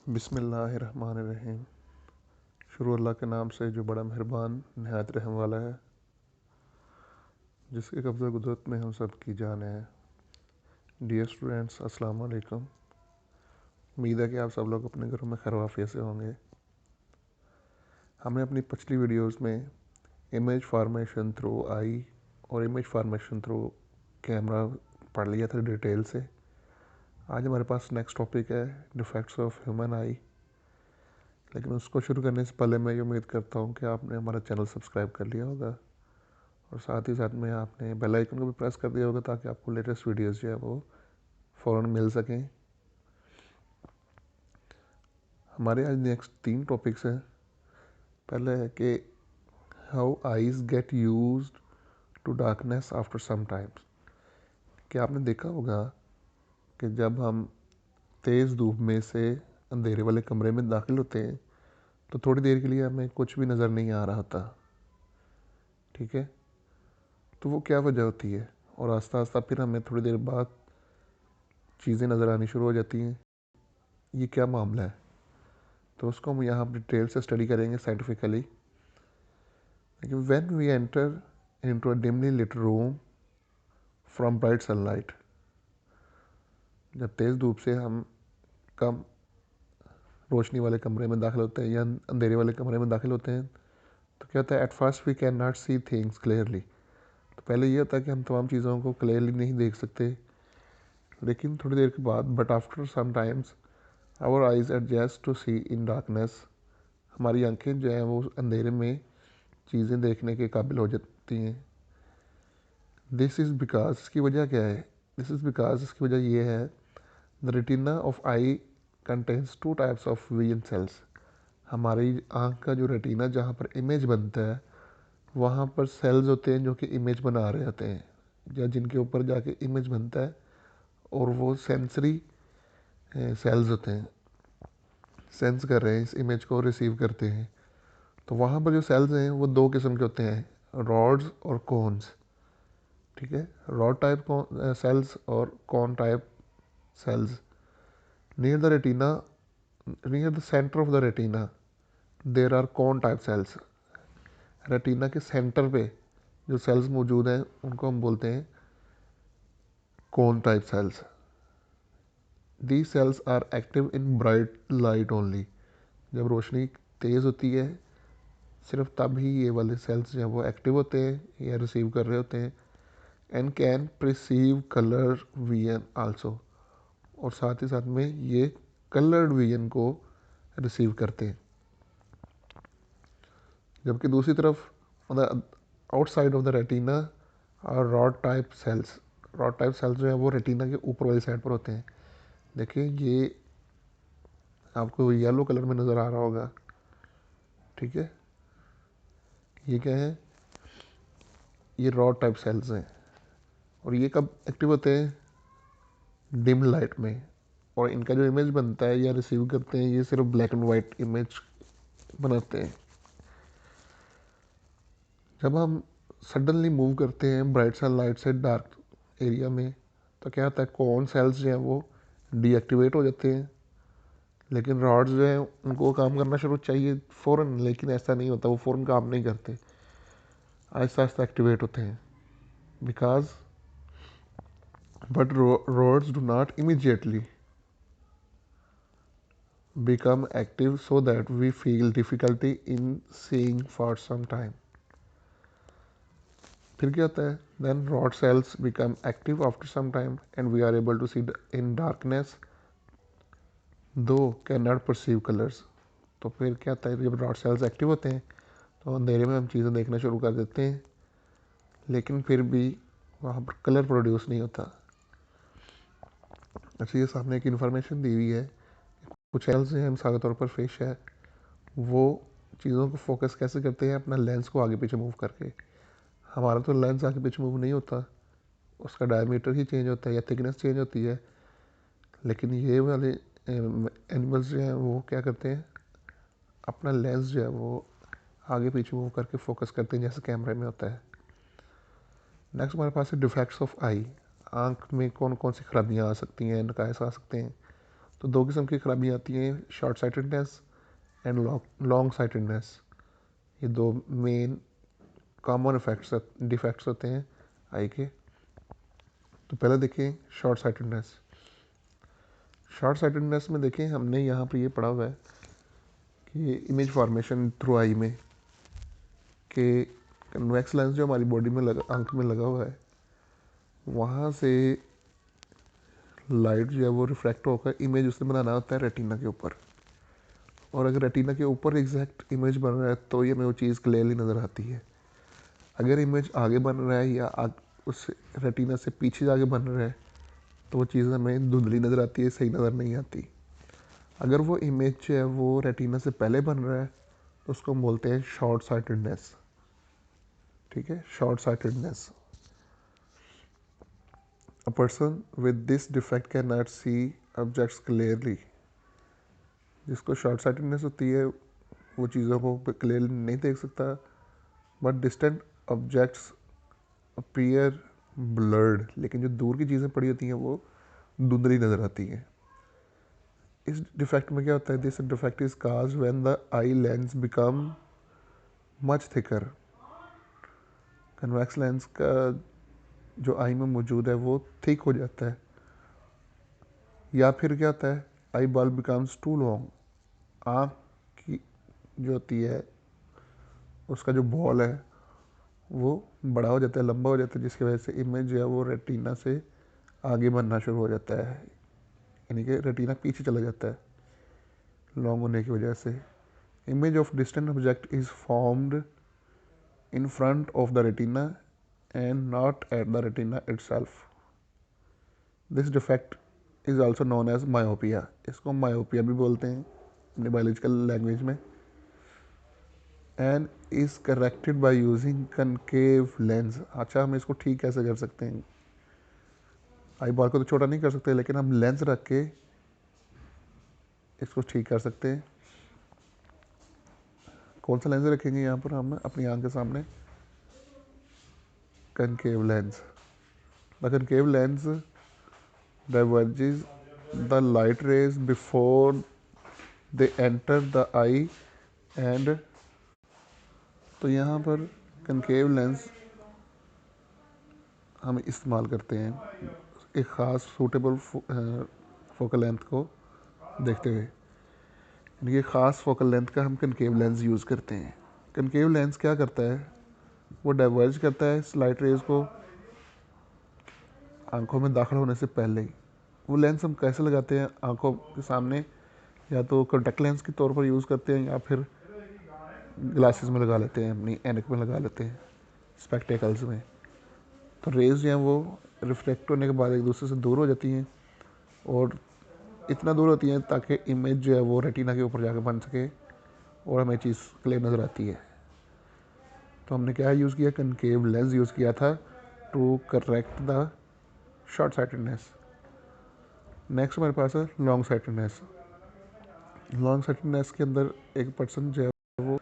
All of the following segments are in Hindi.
बिस्मिल्लाहिर्रहमानिर्रहीम। शुरू अल्लाह के नाम से जो बड़ा मेहरबान नहायत रहम वाला है, जिसके कब्ज़ा कुदरत में हम सब की जान है। डियर स्टूडेंट्स, अस्सलाम वालेकुम। उम्मीद है कि आप सब लोग अपने घरों में खैर आफियत से होंगे। हमने अपनी पिछली वीडियोस में इमेज फार्मेशन थ्रू आई और इमेज फार्मेशन थ्रू कैमरा पढ़ लिया था डिटेल से। आज हमारे पास नेक्स्ट टॉपिक है डिफेक्ट्स ऑफ ह्यूमन आई। लेकिन उसको शुरू करने से पहले मैं ये उम्मीद करता हूँ कि आपने हमारा चैनल सब्सक्राइब कर लिया होगा और साथ ही साथ में आपने बेल आइकन को भी प्रेस कर दिया होगा ताकि आपको लेटेस्ट वीडियोस जो है वो फ़ौरन मिल सकें। हमारे आज नेक्स्ट 3 टॉपिक्स हैं। पहले है कि how eyes get used to darkness after some times. कि आपने देखा होगा कि जब हम तेज़ धूप में से अंधेरे वाले कमरे में दाखिल होते हैं तो थोड़ी देर के लिए हमें कुछ भी नज़र नहीं आ रहा था, ठीक है। तो वो क्या वजह होती है, और आस्ता आस्ता फिर हमें थोड़ी देर बाद चीज़ें नज़र आनी शुरू हो जाती हैं। ये क्या मामला है, तो उसको हम यहाँ डिटेल से स्टडी करेंगे scientifically. When we enter into a dimly lit room from bright sunlight, जब तेज़ धूप से हम कम रोशनी वाले कमरे में दाखिल होते हैं या अंधेरे वाले कमरे में दाखिल होते हैं तो क्या होता है, at first we can not see things clearly. तो पहले ये होता है कि हम तमाम चीज़ों को क्लियरली नहीं देख सकते, लेकिन थोड़ी देर के बाद but after some times our eyes adjust to see in darkness. हमारी आंखें जो हैं वो अंधेरे में चीज़ें देखने के काबिल हो जाती हैं। दिस इज़ बिकॉज, इसकी वजह क्या है, दिस इज़ बिकॉज इसकी वजह ये है, the retina of eye contains 2 types of vision cells. हमारी आँख का जो रेटिना जहाँ पर इमेज बनता है वहाँ पर सेल्स होते हैं जो कि इमेज बना रहे होते हैं, या जिनके ऊपर जाके इमेज बनता है, और वो सेंसरी सेल्स होते हैं, सेंस कर रहे हैं इस इमेज को, रिसीव करते हैं। तो वहाँ पर जो सेल्स हैं वो 2 किस्म के होते हैं, रॉड्स और कोन्स, ठीक है। रॉड टाइप सेल्स और cone type cells. Near the retina, near the centre of the retina there are cone type cells. Retina के सेंटर पे जो सेल्स मौजूद हैं उनको हम बोलते हैं cone type cells. These cells are active in bright light only. जब रोशनी तेज़ होती है सिर्फ तब ही ये वाले सेल्स जो हैं वो एक्टिव होते हैं या रिसीव कर रहे होते हैं। And can perceive colour vision also, और साथ ही साथ में ये कलर्ड विजन को रिसीव करते हैं। जबकि दूसरी तरफ on the outside of the retina और rod type cells. Rod type cells जो है वो रेटिना के ऊपर वाली साइड पर होते हैं। देखिए ये आपको येलो कलर में नज़र आ रहा होगा, ठीक है। ये क्या है, ये रॉड टाइप सेल्स हैं, और ये कब एक्टिव होते हैं, डिम लाइट में। और इनका जो इमेज बनता है या रिसीव करते हैं ये सिर्फ ब्लैक एंड वाइट इमेज बनाते हैं। जब हम सडनली मूव करते हैं ब्राइट सनलाइट से डार्क एरिया में तो क्या होता है, कौन सेल्स जो हैं वो डीएक्टिवेट हो जाते हैं, लेकिन रॉड्स जो हैं उनको काम करना शुरू चाहिए फ़ौरन, लेकिन ऐसा नहीं होता, वो फ़ौरन काम नहीं करते, आहिस्ता आहिस्ता एक्टिवेट होते हैं। Because but rods do not immediately become active so that we feel difficulty in seeing for some time. फिर क्या होता है, then rod cells become active after some time and we are able to see in darkness though cannot perceive colors. तो फिर क्या होता है, जब रॉड सेल्स एक्टिव होते हैं तो अंधेरे में हम चीज़ें देखना शुरू कर देते हैं, लेकिन फिर भी वहाँ पर कलर प्रोड्यूस नहीं होता। अच्छा, ये सामने एक इन्फॉर्मेशन दी हुई है, कुछ सेल्स हैं, मिसाल के तौर पर फिश है, वो चीज़ों को फोकस कैसे करते हैं, अपना लेंस को आगे पीछे मूव करके। हमारा तो लेंस आगे पीछे मूव नहीं होता, उसका डायमीटर ही चेंज होता है या थिकनेस चेंज होती है, लेकिन ये वाले एनिमल्स जो हैं वो क्या करते हैं, अपना लेंस जो है वो आगे पीछे मूव करके फोकस करते हैं जैसे कैमरे में होता है। नेक्स्ट हमारे पास है डिफेक्ट्स ऑफ आई। आँख में कौन कौन सी खराबियाँ आ सकती हैं, नकायस आ सकते हैं। तो दो किस्म की खराबी आती हैं, short sightedness and long sightedness. ये दो मेन कॉमन डिफेक्ट्स होते हैं आई के। तो पहले देखें शॉर्ट साइटेडनेस। शॉर्ट साइटेडनेस में देखें हमने यहाँ पर ये पढ़ा हुआ है कि इमेज फॉर्मेशन थ्रू आई में कि कन्वेक्स लेंस जो हमारी बॉडी में लगा, आंख में लगा हुआ है, वहाँ से लाइट जो है वो रिफ्रैक्ट होकर इमेज उसने बनाना होता है रेटिना के ऊपर। और अगर रेटिना के ऊपर एग्जैक्ट इमेज बन रहा है तो ये हमें वो चीज़ क्लियरली नज़र आती है। अगर इमेज आगे बन रहा है या उस रेटिना से पीछे जाके बन रहा है तो वो चीज़ हमें धुंधली नज़र आती है, सही नज़र नहीं आती। अगर वो इमेज जो है वो रेटिना से पहले बन रहा है तो उसको हम बोलते हैं शॉर्ट साइटेडनेस। ठीक है, short sightedness. A person with this defect can not see objects clearly. जिसको शॉर्ट साइटेडनेस होती है वो चीज़ों को क्लियरली नहीं देख सकता, but distant objects appear blurred. लेकिन जो दूर की चीज़ें पड़ी होती हैं वो धुंधली नज़र आती हैं। इस डिफेक्ट में क्या होता है, this defect is cause when the eye lens become much thicker. Convex lens का जो आई में मौजूद है वो थिक हो जाता है। या फिर क्या होता है, eye ball becomes too long. आँख की जो होती है उसका जो बॉल है वो बड़ा हो जाता है, लंबा हो जाता है, जिसकी वजह से इमेज जो है वो रेटिना से आगे बनना शुरू हो जाता है, यानी कि रेटिना पीछे चला जाता है लॉन्ग होने की वजह से। Image of distant object is formed in front of the retina and not at the retina itself. This defect is also known as myopia. इसको मायोपिया भी बोलते हैं अपनी बायोलॉजिकल लैंग्वेज में। And is corrected by using concave lens. अच्छा, हम इसको ठीक कैसे कर सकते हैं? आई बॉल को तो छोटा नहीं कर सकते, लेकिन हम लेंस रख के इसको ठीक कर सकते हैं। कौन सा लेंस रखेंगे यहाँ पर हम अपनी आंख के सामने? Concave lens. The concave lens diverges the light rays before they enter the eye and तो यहाँ पर कनकेव लेंस हम इस्तेमाल करते हैं एक ख़ास सूटेबल फोकल लेंथ को देखते हुए, यानी कि ख़ास फोकल लेंथ का हम कनकेव लेंस यूज़ करते हैं। कनकेव लेंस क्या करता है, वो डाइवर्ज करता है इस लाइट रेज को आंखों में दाखिल होने से पहले ही। वो लेंस हम कैसे लगाते हैं आंखों के सामने, या तो कॉन्टैक्ट लेंस के तौर पर यूज़ करते हैं या फिर ग्लासेस में लगा लेते हैं, अपनी ऐनक में लगा लेते हैं, स्पेक्टेकल्स में। तो रेज जो हैं वो रिफ्लेक्ट होने के बाद एक दूसरे से दूर हो जाती हैं और इतना दूर होती हैं ताकि इमेज जो है वो रेटिना के ऊपर जाकर बन सके और हमें चीज़ क्लियर नज़र आती है। तो हमने क्या यूज़ किया, कनकेव लेंस यूज़ किया था to correct the short sightedness. Next हमारे पास है लॉन्ग साइटेडनेस। लॉन्ग साइटेडनेस के अंदर एक पर्सन जो है वो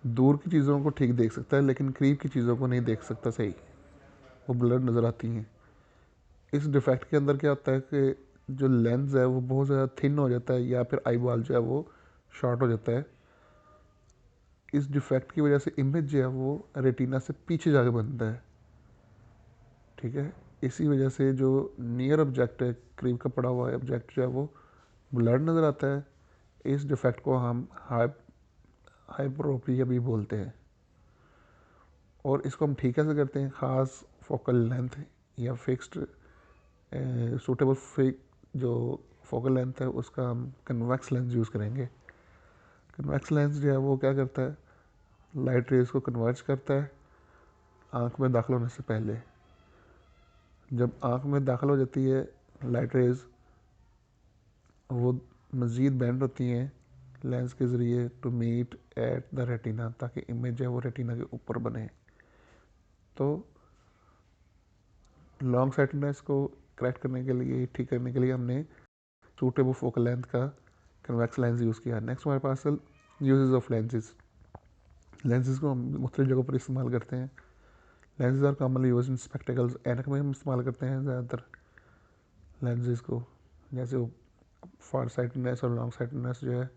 दूर की चीज़ों को ठीक देख सकता है लेकिन करीब की चीज़ों को नहीं देख सकता सही, वो ब्लर नज़र आती हैं। इस डिफेक्ट के अंदर क्या होता है कि जो लेंस है वो बहुत ज़्यादा थिन हो जाता है या फिर आई बॉल जो है वो शॉर्ट हो जाता है। इस डिफेक्ट की वजह से इमेज जो है वो रेटिना से पीछे जाके बनता है। ठीक है, इसी वजह से जो नियर ऑब्जेक्ट है, करीब का पड़ा हुआ है ऑब्जेक्ट जो है वो ब्लर नज़र आता है। इस डिफेक्ट को हम हाइपरोपिया भी बोलते हैं। और इसको हम ठीक कैसे करते हैं, ख़ास फोकल लेंथ या फिक्स्ड सूटेबल फिक जो फोकल लेंथ है उसका हम कन्वेक्स लेंस यूज़ करेंगे। कन्वेक्स लेंस जो है वो क्या करता है, लाइट रेज को कन्वर्ज करता है आँख में दाखिल होने से पहले। जब आँख में दाखिल हो जाती है लाइट रेज, वो मज़ीद बेंड होती हैं लेंस के ज़रिए to meet at the retina, ताकि इमेज है वो रेटिना के ऊपर बने। तो लॉन्ग साइटेडनेस को करेक्ट करने के लिए, ठीक करने के लिए हमने सूटेबल फोकल लेंथ का कन्वेक्स लेंस यूज़ किया। नेक्स्ट हमारे पास है यूजेस ऑफ लेंसेज। लेंसेज को हम मुख्तलिफ जगहों पर इस्तेमाल करते हैं। Lenses are commonly use in spectacles. ऐनक में हम इस्तेमाल करते हैं ज़्यादातर लेंसेज को, जैसे वो फार साइटेडनेस और लॉन्ग साइटेडनेस जो है,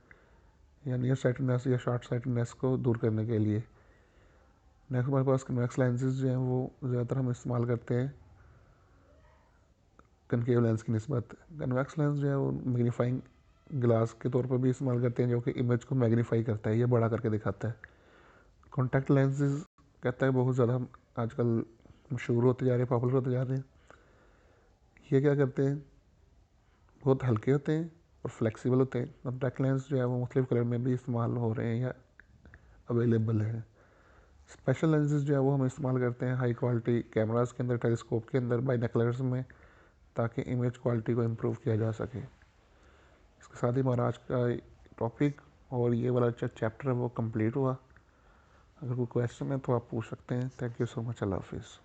या नियर साइटेडनेस या शॉर्ट साइटेडनेस को दूर करने के लिए। नेक्स्ट हमारे पास कन्वेक्स लेंसेज जो हैं वो ज़्यादातर हम इस्तेमाल करते हैं कनकेव लेंस की निस्बत। कन्वेक्स लेंस जो है वो मैग्नीफाइंग ग्लास के तौर पर भी इस्तेमाल करते हैं, जो कि इमेज को मैग्नीफाई करता है, ये बड़ा करके दिखाता है। कॉन्टैक्ट लेंसेज कहता है बहुत ज़्यादा आजकल मशहूर होते जा रहे हैं, पॉपुलर होते जा रहे हैं। ये क्या करते हैं, बहुत हल्के होते हैं और फ्लेक्सिबल होते हैं। कॉन्टैक्ट लेंस जो है वो मुख्तलिफ कलर में भी इस्तेमाल हो रहे हैं या अवेलेबल है। स्पेशल लेंसेज जो है वो हम इस्तेमाल करते हैं हाई क्वालिटी कैमरास के अंदर, टेलीस्कोप के अंदर, बाइनोकुलर्स में, ताकि इमेज क्वालिटी को इम्प्रूव किया जा सके। इसके साथ ही हमारा आज का टॉपिक और ये वाला चैप्टर है वो कंप्लीट हुआ। अगर कोई क्वेश्चन है तो आप पूछ सकते हैं। Thank you so much. अल्लाह हाफिज़।